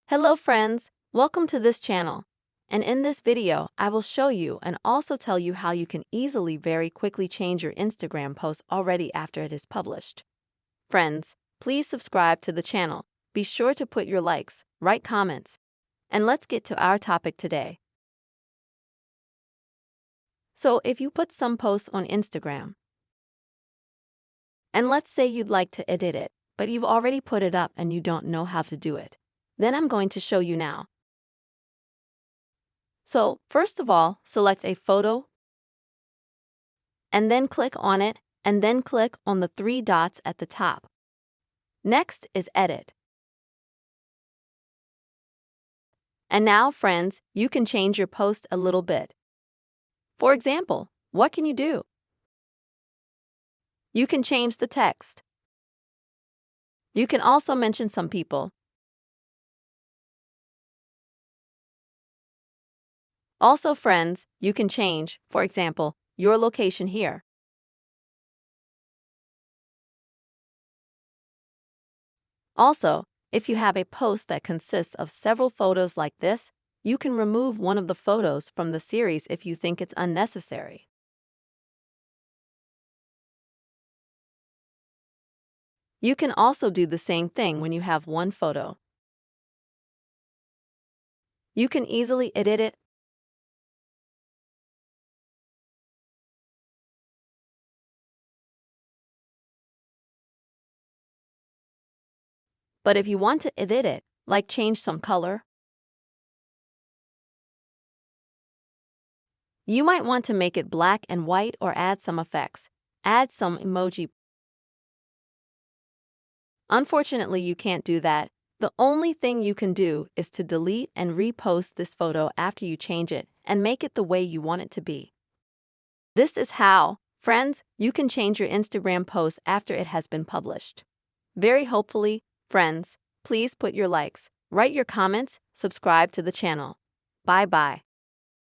Hello friends, welcome to this channel. And in this video, I will show you and also tell you how you can easily very quickly change your Instagram post already after it is published. Friends, please subscribe to the channel. Be sure to put your likes, write comments. And let's get to our topic today. So if you put some posts on Instagram, and let's say you'd like to edit it, but you've already put it up and you don't know how to do it, then I'm going to show you now. So, first of all, select a photo, and then click on it, and then click on the three dots at the top. Next is Edit. And now, friends, you can change your post a little bit. For example, what can you do? You can change the text. You can also mention some people. Also, friends, you can change, for example, your location here. Also, if you have a post that consists of several photos like this, you can remove one of the photos from the series if you think it's unnecessary. You can also do the same thing when you have one photo. You can easily edit it. But if you want to edit it, like change some color, you might want to make it black and white or add some effects. Add some emoji. Unfortunately, you can't do that. The only thing you can do is to delete and repost this photo after you change it and make it the way you want it to be. This is how, friends, you can change your Instagram post after it has been published. Very hopefully, friends, please put your likes, write your comments, subscribe to the channel. Bye-bye.